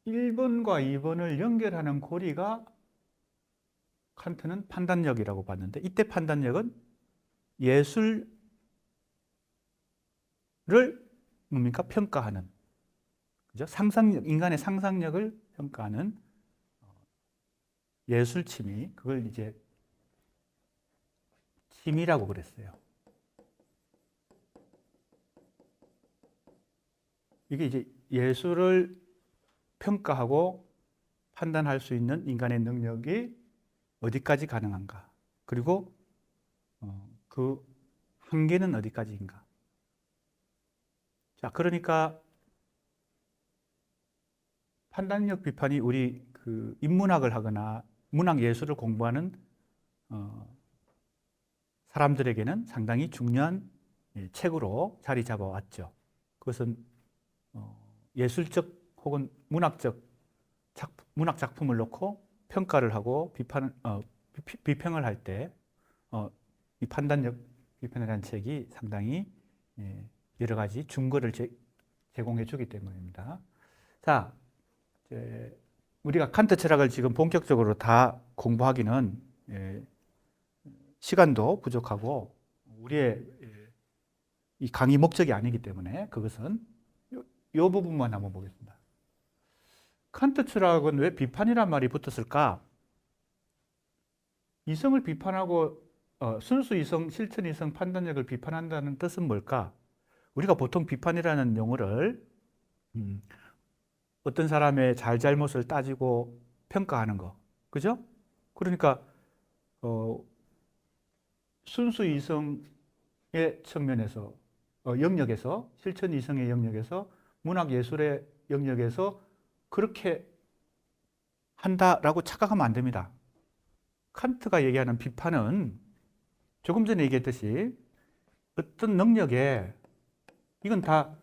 1번과 2번을 연결하는 고리가 칸트는 판단력이라고 봤는데, 이때 판단력은 예술을 뭡니까? 평가하는, 그죠? 상상력, 인간의 상상력을 평가하는 예술 취미, 그걸 이제 취미라고 그랬어요. 이게 이제 예술을 평가하고 판단할 수 있는 인간의 능력이 어디까지 가능한가? 그리고 그 한계는 어디까지인가? 자, 그러니까 판단력 비판이 우리 그 인문학을 하거나 문학 예술을 공부하는 사람들에게는 상당히 중요한 책으로 자리 잡아왔죠. 그것은 예술적 혹은 문학 작품을 놓고 평가를 하고 비평을 할 때 이 판단력 비판이라는 책이 상당히 여러 가지 증거를 제공해 주기 때문입니다. 자, 우리가 칸트 철학을 지금 본격적으로 다 공부하기는 시간도 부족하고 우리의 이 강의 목적이 아니기 때문에 그것은 이 부분만 한번 보겠습니다. 칸트 철학은 왜 비판이란 말이 붙었을까? 이성을 비판하고 순수 이성, 실천 이성, 판단력을 비판한다는 뜻은 뭘까? 우리가 보통 비판이라는 용어를 어떤 사람의 잘잘못을 따지고 평가하는 거, 그죠? 그러니까 순수 이성의 측면에서 영역에서 실천 이성의 영역에서 문학 예술의 영역에서 그렇게 한다라고 착각하면 안 됩니다. 칸트가 얘기하는 비판은 조금 전에 얘기했듯이 어떤 능력에 이건 다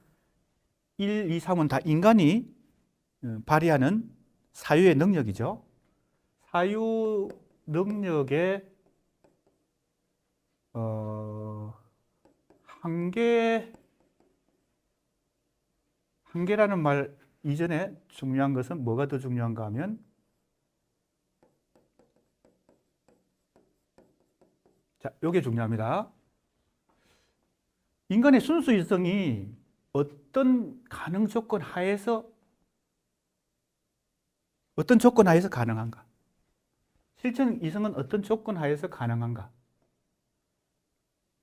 1, 2, 3은 다 인간이 발휘하는 사유의 능력이죠. 사유 능력의 한계라는 말 이전에 중요한 것은 뭐가 더 중요한가 하면 자, 요게 중요합니다. 인간의 순수 이성이 어떤 가능 조건 하에서 어떤 조건 하에서 가능한가? 실천 이성은 어떤 조건 하에서 가능한가?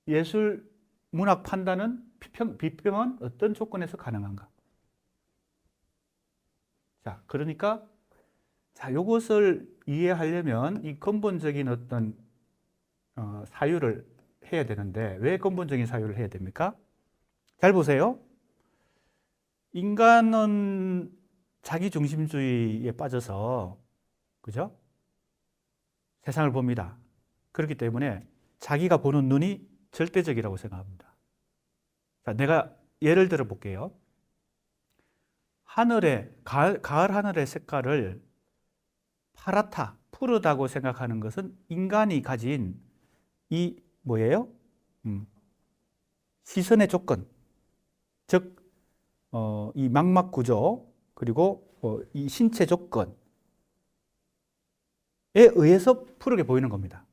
예술, 문학 판단은 비평은 어떤 조건에서 가능한가? 자, 그러니까 자, 이것을 이해하려면 이 근본적인 어떤 사유를 해야 되는데 왜 근본적인 사유를 해야 됩니까? 잘 보세요. 인간은 자기중심주의에 빠져서 그죠? 세상을 봅니다. 그렇기 때문에 자기가 보는 눈이 절대적이라고 생각합니다. 자, 내가 예를 들어 볼게요. 가을 하늘의 색깔을 파랗다, 푸르다고 생각하는 것은 인간이 가진 이 뭐예요? 시선의 조건, 즉, 이 망막 구조, 그리고 이 신체 조건에 의해서 푸르게 보이는 겁니다.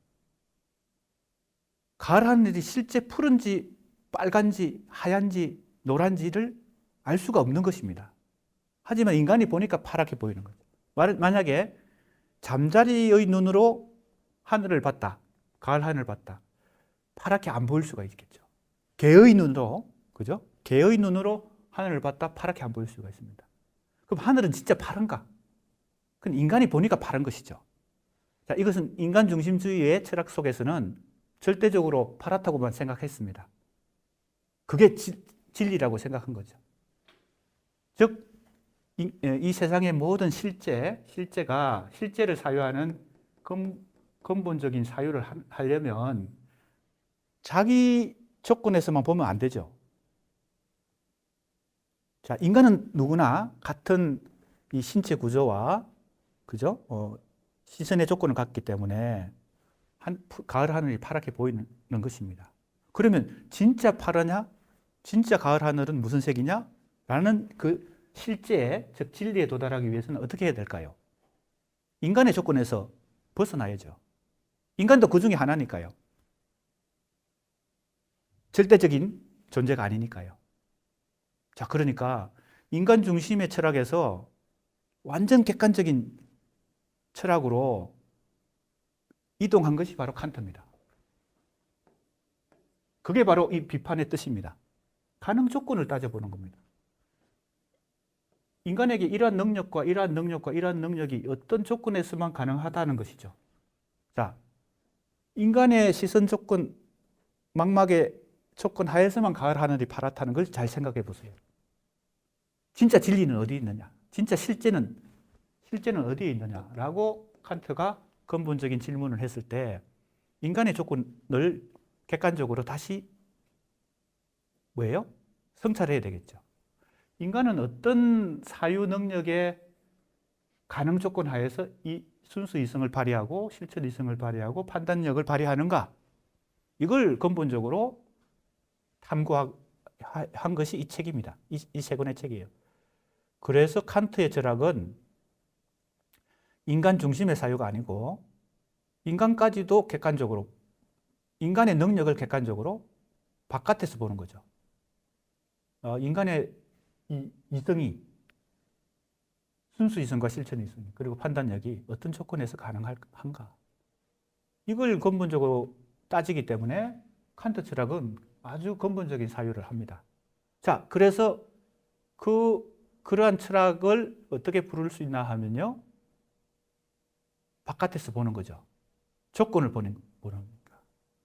가을 하늘이 실제 푸른지, 빨간지, 하얀지, 노란지를 알 수가 없는 것입니다. 하지만 인간이 보니까 파랗게 보이는 거죠. 만약에 잠자리의 눈으로 하늘을 봤다. 가을 하늘을 봤다. 파랗게 안 보일 수가 있겠죠. 개의 눈으로, 그죠? 개의 눈으로 하늘을 봤다. 파랗게 안 보일 수가 있습니다. 그럼 하늘은 진짜 파란가? 그건 인간이 보니까 파란 것이죠. 자, 이것은 인간 중심주의의 철학 속에서는 절대적으로 파랗다고만 생각했습니다. 그게 진리라고 생각한 거죠. 즉, 이 세상의 모든 실제를 사유하는 근본적인 사유를 하려면 자기 조건에서만 보면 안 되죠. 자, 인간은 누구나 같은 이 신체 구조와 그죠? 시선의 조건을 갖기 때문에 가을 하늘이 파랗게 보이는 것입니다. 그러면 진짜 파르냐? 진짜 가을 하늘은 무슨 색이냐? 라는 그 실제, 즉 진리에 도달하기 위해서는 어떻게 해야 될까요? 인간의 조건에서 벗어나야죠. 인간도 그 중에 하나니까요. 절대적인 존재가 아니니까요. 자, 그러니까 인간 중심의 철학에서 완전 객관적인 철학으로 이동한 것이 바로 칸트입니다. 그게 바로 이 비판의 뜻입니다. 가능 조건을 따져보는 겁니다. 인간에게 이러한 능력과 이러한 능력과 이러한 능력이 어떤 조건에서만 가능하다는 것이죠. 자, 인간의 시선 조건, 망막의 조건 하에서만 가을 하늘이 파랗다는 걸 잘 생각해 보세요. 진짜 진리는 어디 있느냐? 진짜 실제는 어디에 있느냐라고 칸트가 근본적인 질문을 했을 때 인간의 조건을 객관적으로 다시 뭐예요? 성찰해야 되겠죠. 인간은 어떤 사유 능력의 가능 조건 하에서 이 순수 이성을 발휘하고 실천 이성을 발휘하고 판단력을 발휘하는가? 이걸 근본적으로 탐구한 것이 이 책입니다. 이 세 권의 책이에요. 그래서 칸트의 철학은 인간 중심의 사유가 아니고 인간까지도 객관적으로 인간의 능력을 객관적으로 바깥에서 보는 거죠. 인간의 이성이 순수 이성과 실천 이성 그리고 판단력이 어떤 조건에서 가능한가 이걸 근본적으로 따지기 때문에 칸트 철학은 아주 근본적인 사유를 합니다. 자, 그래서 그러한 철학을 어떻게 부를 수 있나 하면요, 바깥에서 보는 거죠. 조건을 보는 겁니다.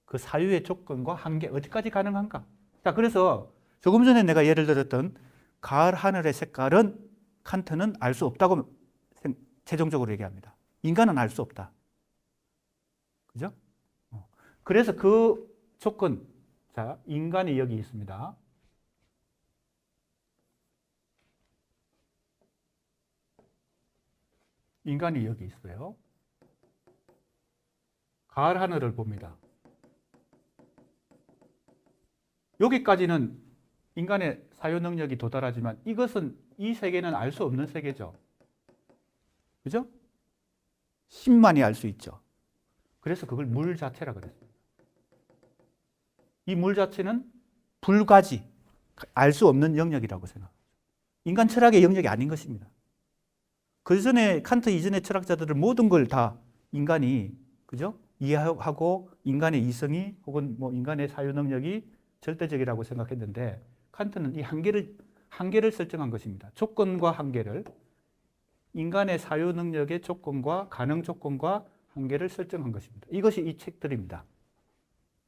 그 사유의 조건과 한계 어디까지 가능한가? 자, 그래서 조금 전에 내가 예를 들었던 가을 하늘의 색깔은 칸트는 알 수 없다고 최종적으로 얘기합니다. 인간은 알 수 없다. 그죠? 그래서 그 조건, 자, 인간이 여기 있습니다. 인간이 여기 있어요. 가을 하늘을 봅니다. 여기까지는 인간의 사유 능력이 도달하지만 이것은 이 세계는 알 수 없는 세계죠. 그죠? 신만이 알 수 있죠. 그래서 그걸 물 자체라 그랬습니다. 이 물 자체는 불가지, 알 수 없는 영역이라고 생각합니다. 인간 철학의 영역이 아닌 것입니다. 그 전에 칸트 이전의 철학자들은 모든 걸 다 인간이 그죠? 이해하고 인간의 이성이 혹은 뭐 인간의 사유 능력이 절대적이라고 생각했는데 칸트는 이 한계를 설정한 것입니다. 조건과 한계를 인간의 사유 능력의 조건과 가능 조건과 한계를 설정한 것입니다. 이것이 이 책들입니다.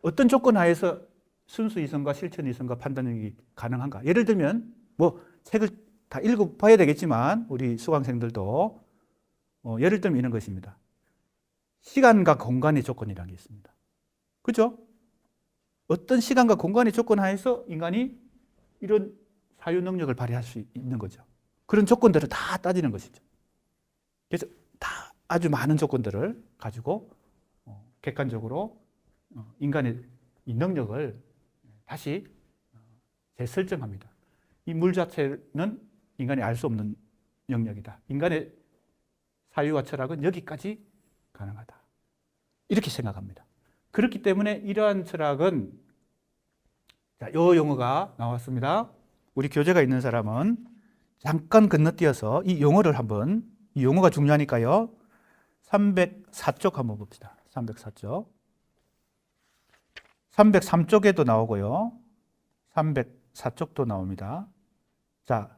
어떤 조건 하에서 순수 이성과 실천 이성과 판단력이 가능한가? 예를 들면 뭐 책을 다 읽어봐야 되겠지만 우리 수강생들도 예를 들면 이런 것입니다. 시간과 공간의 조건이라는 게 있습니다. 그죠? 어떤 시간과 공간의 조건 하에서 인간이 이런 사유 능력을 발휘할 수 있는 거죠. 그런 조건들을 다 따지는 것이죠. 그래서 다 아주 많은 조건들을 가지고 객관적으로 인간의 이 능력을 다시 재설정합니다. 이 물 자체는 인간이 알 수 없는 영역이다. 인간의 사유와 철학은 여기까지 가능하다. 이렇게 생각합니다. 그렇기 때문에 이러한 철학은 자, 요 용어가 나왔습니다. 우리 교재가 있는 사람은 잠깐 건너뛰어서 이 용어를 한번, 이 용어가 중요하니까요. 304쪽 한번 봅시다. 304쪽. 303쪽에도 나오고요. 304쪽도 나옵니다. 자,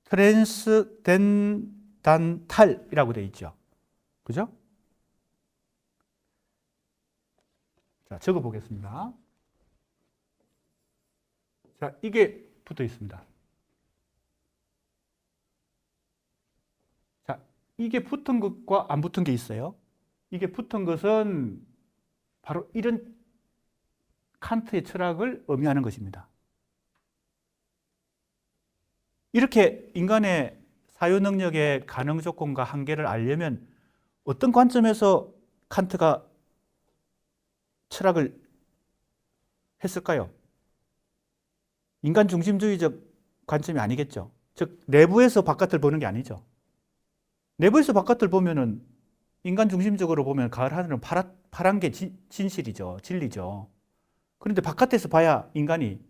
트랜스덴단탈이라고 되어 있죠. 그죠? 자, 적어 보겠습니다. 자, 이게 붙어 있습니다. 자, 이게 붙은 것과 안 붙은 게 있어요. 이게 붙은 것은 바로 이런 칸트의 철학을 의미하는 것입니다. 이렇게 인간의 사유 능력의 가능 조건과 한계를 알려면 어떤 관점에서 칸트가 철학을 했을까요? 인간 중심주의적 관점이 아니겠죠. 즉 내부에서 바깥을 보는 게 아니죠. 내부에서 바깥을 보면은 인간 중심적으로 보면 가을 하늘은 파란 게 진실이죠. 진리죠. 그런데 바깥에서 봐야 인간이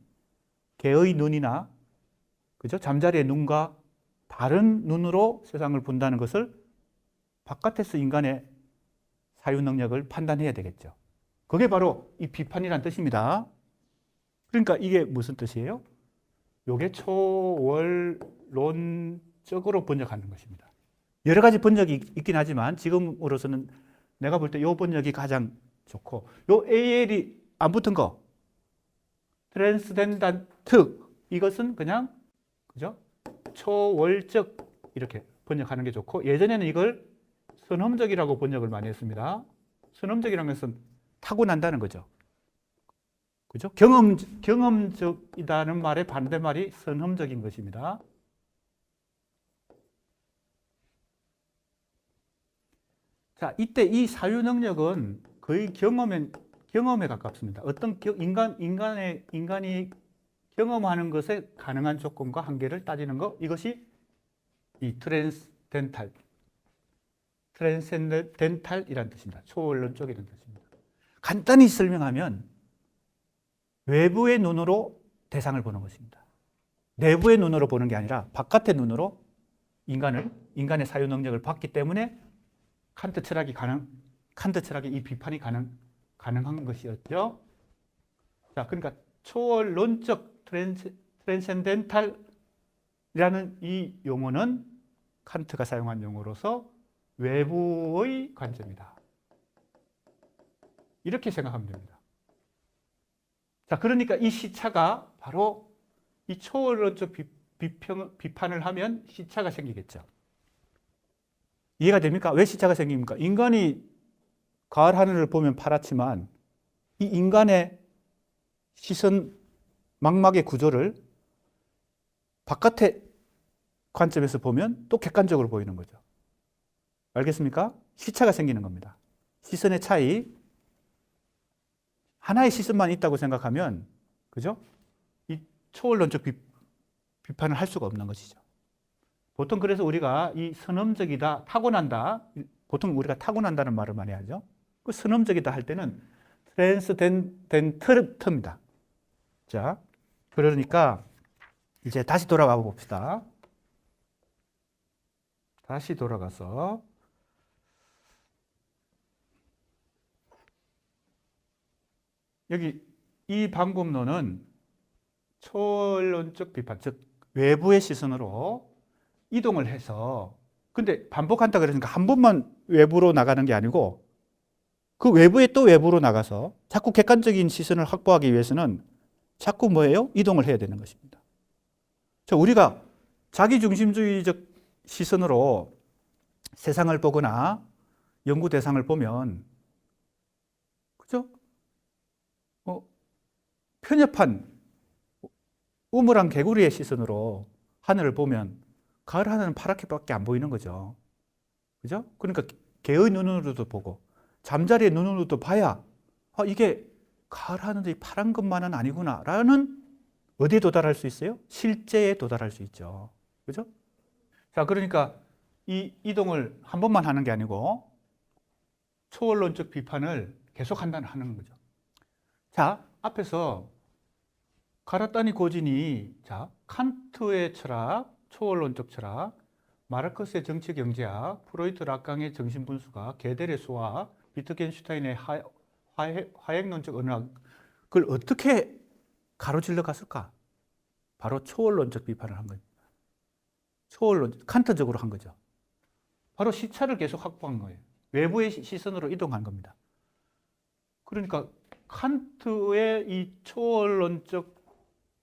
개의 눈이나 그죠? 잠자리의 눈과 다른 눈으로 세상을 본다는 것을 바깥에서 인간의 사유 능력을 판단해야 되겠죠. 그게 바로 이 비판이란 뜻입니다. 그러니까 이게 무슨 뜻이에요? 이게 초월론적으로 번역하는 것입니다. 여러 가지 번역이 있긴 하지만 지금으로서는 내가 볼 때 이 번역이 가장 좋고 요 AL이 안 붙은 거 트랜스덴단트 이것은 그냥 그죠? 초월적 이렇게 번역하는 게 좋고 예전에는 이걸 선험적이라고 번역을 많이 했습니다. 선험적이라는 것은 타고난다는 거죠. 그죠? 경험적이라는 말의 반대말이 선험적인 것입니다. 자, 이때 이 사유 능력은 거의 경험에 가깝습니다. 어떤 인간이 경험하는 것에 가능한 조건과 한계를 따지는 것, 이것이 이 트랜센덴탈이라는 뜻입니다. 초월론적이라는 뜻입니다. 간단히 설명하면 외부의 눈으로 대상을 보는 것입니다. 내부의 눈으로 보는 게 아니라 바깥의 눈으로 인간의 사유 능력을 봤기 때문에 칸트 철학의 이 비판이 가능한 것이었죠. 자, 그러니까 초월론적 트랜센덴탈이라는 이 용어는 칸트가 사용한 용어로서 외부의 관점이다. 이렇게 생각하면 됩니다. 자, 그러니까 이 시차가 바로 이 초월론적 비판을 하면 시차가 생기겠죠. 이해가 됩니까? 왜 시차가 생깁니까? 인간이 가을 하늘을 보면 파랗지만 이 인간의 시선 망막의 구조를 바깥의 관점에서 보면 또 객관적으로 보이는 거죠. 알겠습니까? 시차가 생기는 겁니다. 시선의 차이. 하나의 시선만 있다고 생각하면, 그죠? 이 초월론적 비판을 할 수가 없는 것이죠. 보통 그래서 우리가 이 선험적이다, 타고난다, 보통 우리가 타고난다는 말을 많이 하죠. 그 선험적이다 할 때는 트랜스덴트입니다. 자, 그러니까 이제 다시 돌아가 봅시다. 다시 돌아가서 여기 이 방법론은 초월론적 비판, 즉 외부의 시선으로 이동을 해서, 근데 반복한다 그러니까 한 번만 외부로 나가는 게 아니고 그 외부에 또 외부로 나가서 자꾸 객관적인 시선을 확보하기 위해서는 자꾸 뭐예요? 이동을 해야 되는 것입니다. 자, 우리가 자기중심주의적 시선으로 세상을 보거나 연구 대상을 보면, 그죠? 편협한 우물한 개구리의 시선으로 하늘을 보면 가을 하늘은 파랗게밖에 안 보이는 거죠. 그죠? 그러니까 개의 눈으로도 보고 잠자리의 눈으로도 봐야 이게 가을 하늘이 파란 것만은 아니구나 라는 어디에 도달할 수 있어요? 실제에 도달할 수 있죠. 그죠? 자, 그러니까 이 이동을 한 번만 하는 게 아니고 초월론적 비판을 계속 하는 거죠. 자, 앞에서 가라타니 고진이 칸트의 철학, 초월론적 철학, 마르크스의 정치 경제학, 프로이트 락강의 정신분수가, 게델의 수학, 비트겐슈타인의 화핵론적 언어학, 그걸 어떻게 가로질러 갔을까? 바로 초월론적 비판을 한 겁니다. 칸트적으로 한 거죠. 바로 시차를 계속 확보한 거예요. 외부의 시선으로 이동한 겁니다. 그러니까 칸트의 이 초월론적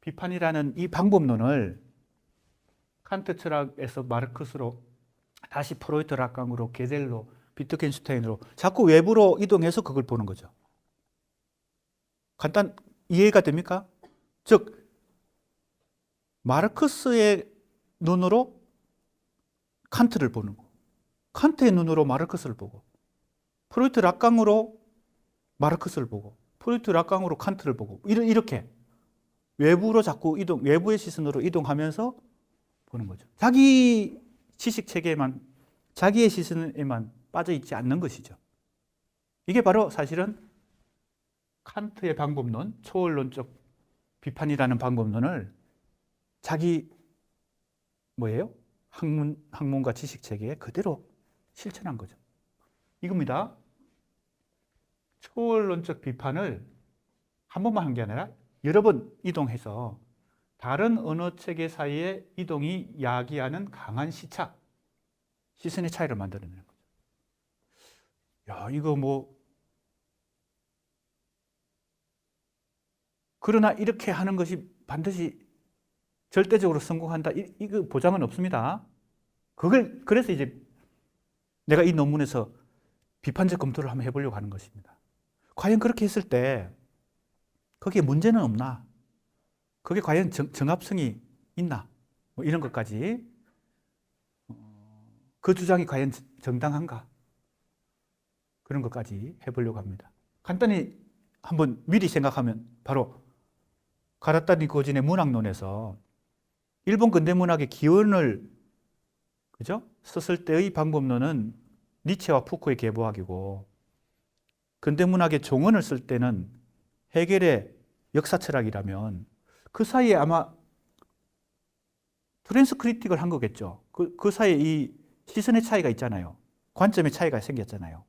비판이라는 이 방법론을 칸트 철학에서 마르크스로, 다시 프로이트 락강으로, 게델로, 비트겐슈타인으로 자꾸 외부로 이동해서 그걸 보는 거죠. 간단 이해가 됩니까? 즉 마르크스의 눈으로 칸트를 보는 거, 칸트의 눈으로 마르크스를 보고, 프로이트 락강으로 마르크스를 보고, 프로이트 락강으로 칸트를 보고, 이렇게 외부로 자꾸 이동, 외부의 시선으로 이동하면서 보는 거죠. 자기 지식 체계에만, 자기의 시선에만 빠져 있지 않는 것이죠. 이게 바로 사실은 칸트의 방법론, 초월론적 비판이라는 방법론을 자기 학문과 지식 체계에 그대로 실천한 거죠. 이겁니다. 초월론적 비판을 한 번만 한 게 아니라 여러 번 이동해서 다른 언어 체계 사이의 이동이 야기하는 강한 시차, 시선의 차이를 만들어내는 거죠. 야, 이거 그러나 이렇게 하는 것이 반드시 절대적으로 성공한다, 이거 보장은 없습니다. 그래서 이제 내가 이 논문에서 비판적 검토를 한번 해보려고 하는 것입니다. 과연 그렇게 했을 때 거기에 문제는 없나? 그게 과연 정합성이 있나? 이런 것까지, 그 주장이 과연 정당한가? 그런 것까지 해보려고 합니다. 간단히 한번 미리 생각하면 바로 가라타니 고진의 문학론에서 일본 근대문학의 기원을, 그죠? 썼을 때의 방법론은 니체와 푸코의 계보학이고, 근대문학의 종언을 쓸 때는 헤겔의 역사철학이라면 그 사이에 아마 트랜스크리틱을 한 거겠죠. 그 사이에 이 시선의 차이가 있잖아요. 관점의 차이가 생겼잖아요.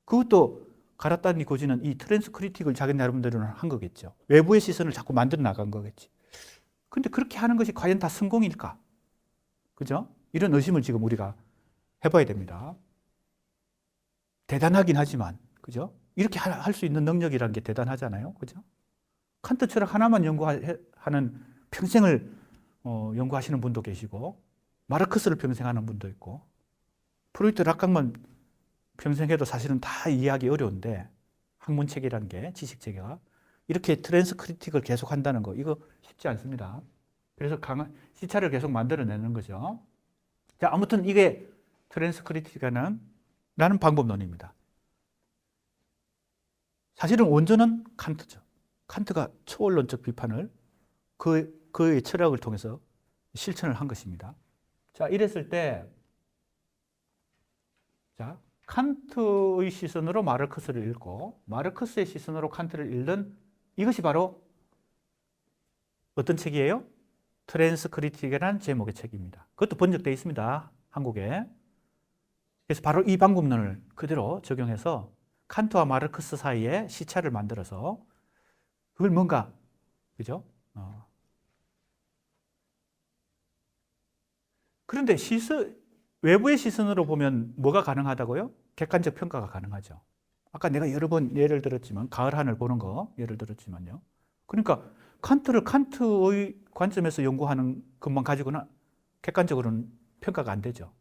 그것도 가라타니 고진은 이 트랜스크리틱을 자기 나름대로는 한 거겠죠. 외부의 시선을 자꾸 만들어 나간 거겠지. 근데 그렇게 하는 것이 과연 다 성공일까? 그죠? 이런 의심을 지금 우리가 해봐야 됩니다. 대단하긴 하지만, 그죠? 이렇게 할 수 있는 능력이라는 게 대단하잖아요. 그죠? 칸트 철학 하나만 연구하는 평생을 연구하시는 분도 계시고 마르크스를 평생 하는 분도 있고 프로이트 락강만 평생 해도 사실은 다 이해하기 어려운데 학문체계라는 게 지식체계가 이렇게 트랜스 크리틱을 계속 한다는 거 이거 쉽지 않습니다. 그래서 강한 시차를 계속 만들어내는 거죠. 자, 아무튼 이게 트랜스 크리틱이라는 방법론입니다. 사실은 원조는 칸트죠. 칸트가 초원론적 비판을 그의 철학을 통해서 실천을 한 것입니다. 자, 이랬을 때, 자, 칸트의 시선으로 마르크스를 읽고, 마르크스의 시선으로 칸트를 읽는 이것이 바로 어떤 책이에요? 트랜스 크리틱이라는 제목의 책입니다. 그것도 번역되어 있습니다. 한국에. 그래서 바로 이 방법론을 그대로 적용해서 칸트와 마르크스 사이에 시차를 만들어서 그걸 뭔가, 그죠? 그런데 외부의 시선으로 보면 뭐가 가능하다고요? 객관적 평가가 가능하죠. 아까 내가 여러 번 예를 들었지만, 가을 하늘 보는 거 예를 들었지만요. 그러니까 칸트를 칸트의 관점에서 연구하는 것만 가지고는 객관적으로는 평가가 안 되죠.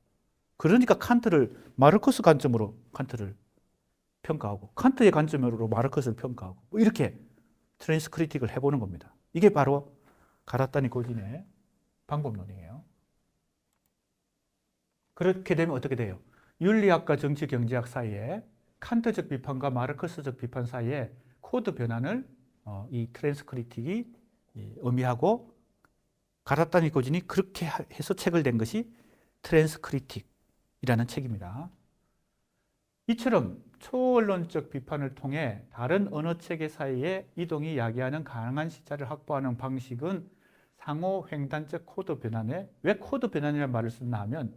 그러니까 칸트를 마르크스 관점으로 칸트를 평가하고 칸트의 관점으로 마르크스를 평가하고 뭐 이렇게 트랜스 크리틱을 해보는 겁니다. 이게 바로 가라타니 고진의 방법론이에요. 그렇게 되면 어떻게 돼요? 윤리학과 정치 경제학 사이에 칸트적 비판과 마르크스적 비판 사이에 코드 변환을 이 트랜스 크리틱이 의미하고 가라타니 고진이 그렇게 해서 책을 낸 것이 트랜스 크리틱이라는 책입니다. 이처럼 초원론적 비판을 통해 다른 언어 체계 사이의 이동이 야기하는 가능한 시차를 확보하는 방식은 상호 횡단적 코드 변환에 왜 코드 변환이라는 말을 썼나 하면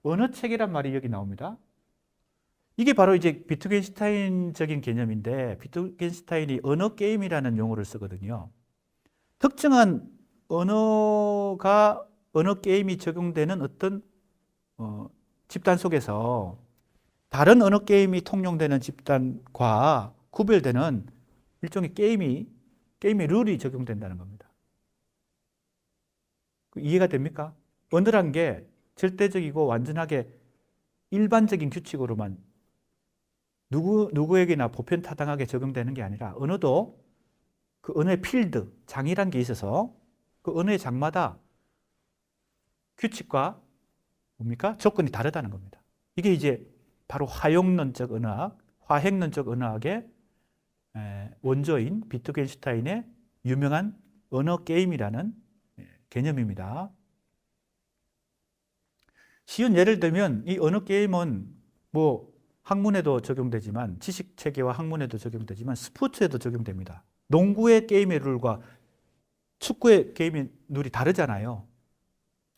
언어 체계란 말이 여기 나옵니다. 이게 바로 이제 비트겐슈타인적인 개념인데 비트겐슈타인이 언어 게임이라는 용어를 쓰거든요. 특정한 언어 게임이 적용되는 어떤 집단 속에서 다른 언어 게임이 통용되는 집단과 구별되는 일종의 게임의 룰이 적용된다는 겁니다. 이해가 됩니까? 언어란 게 절대적이고 완전하게 일반적인 규칙으로만 누구에게나 보편타당하게 적용되는 게 아니라 언어도 그 언어의 필드, 장이란 게 있어서 그 언어의 장마다 규칙과 뭡니까? 조건이 다르다는 겁니다. 이게 이제 바로 화형론적 언어학의 원조인 비트겐슈타인의 유명한 언어 게임이라는 개념입니다. 쉬운 예를 들면 이 언어 게임은 뭐 학문에도 적용되지만 지식체계와 학문에도 적용되지만 스포츠에도 적용됩니다. 농구의 게임의 룰과 축구의 게임의 룰이 다르잖아요.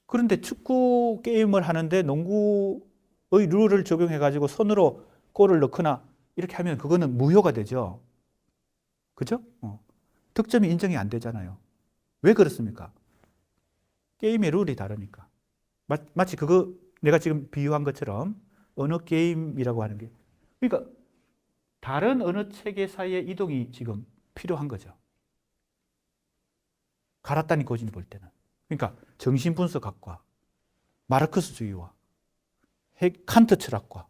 그런데 축구 게임을 하는데 농구의 룰을 적용해가지고 손으로 골을 넣거나 이렇게 하면 그거는 무효가 되죠. 그죠? 득점이 인정이 안 되잖아요. 왜 그렇습니까? 게임의 룰이 다르니까. 마치 그거 내가 지금 비유한 것처럼 언어 게임이라고 하는 게 그러니까 다른 언어 체계 사이의 이동이 지금 필요한 거죠. 가라타니 고진이 볼 때는. 그러니까 정신분석학과 마르크스주의와 칸트 철학과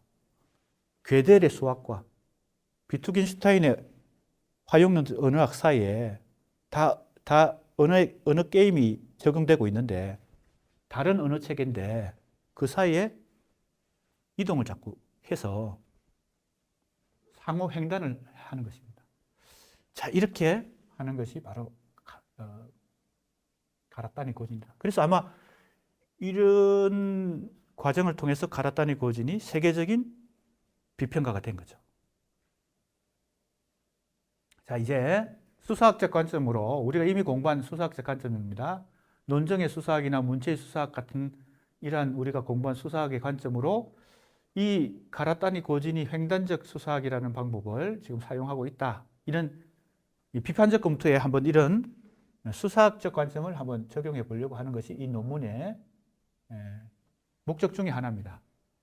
괴델의 수학과 비트겐슈타인의 화형론 언어학 사이에 다 언어 게임이 적용되고 있는데 다른 언어 체계인데 그 사이에 이동을 자꾸 해서 상호 횡단을 하는 것입니다. 자, 이렇게 하는 것이 바로 가라타니 고진이다. 그래서 아마 이런 과정을 통해서 가라타니 고진이 세계적인 비평가가 된 거죠. 자, 이제 수사학적 관점으로 우리가 이미 공부한 수사학적 관점입니다. 논정의 수사학이나 문체의 수사학 같은 이러한 우리가 공부한 수사학의 관점으로 이 가라타니 고진이 횡단적 수사학이라는 방법을 지금 사용하고 있다. 이런 비판적 검토에 한번 이런 수사학적 관점을 한번 적용해 보려고 하는 것이 이 논문의 목적 중에 하나입니다.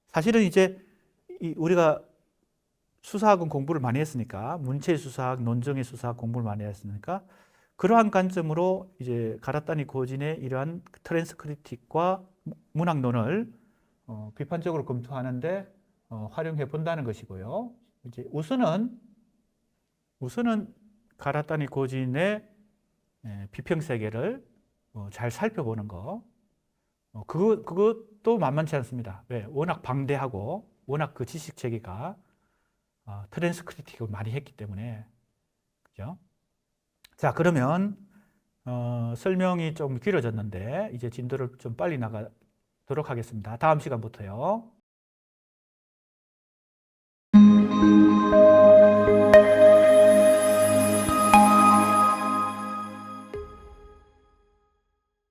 사실은 이제 우리가 수사학은 공부를 많이 했으니까 문체의 수사학, 논정의 수사학 공부를 많이 했으니까 그러한 관점으로 이제 가라타니 고진의 이러한 트랜스크리틱과 문학론을 비판적으로 검토하는데 활용해 본다는 것이고요. 이제 우선은 가라타니 고진의 비평 세계를 잘 살펴보는 거. 그것도 만만치 않습니다. 왜? 워낙 방대하고 워낙 그 지식 체계가 트랜스크리틱을 많이 했기 때문에. 그죠? 자, 그러면 설명이 좀 길어졌는데 이제 진도를 좀 빨리 나가도록 하겠습니다. 다음 시간부터요.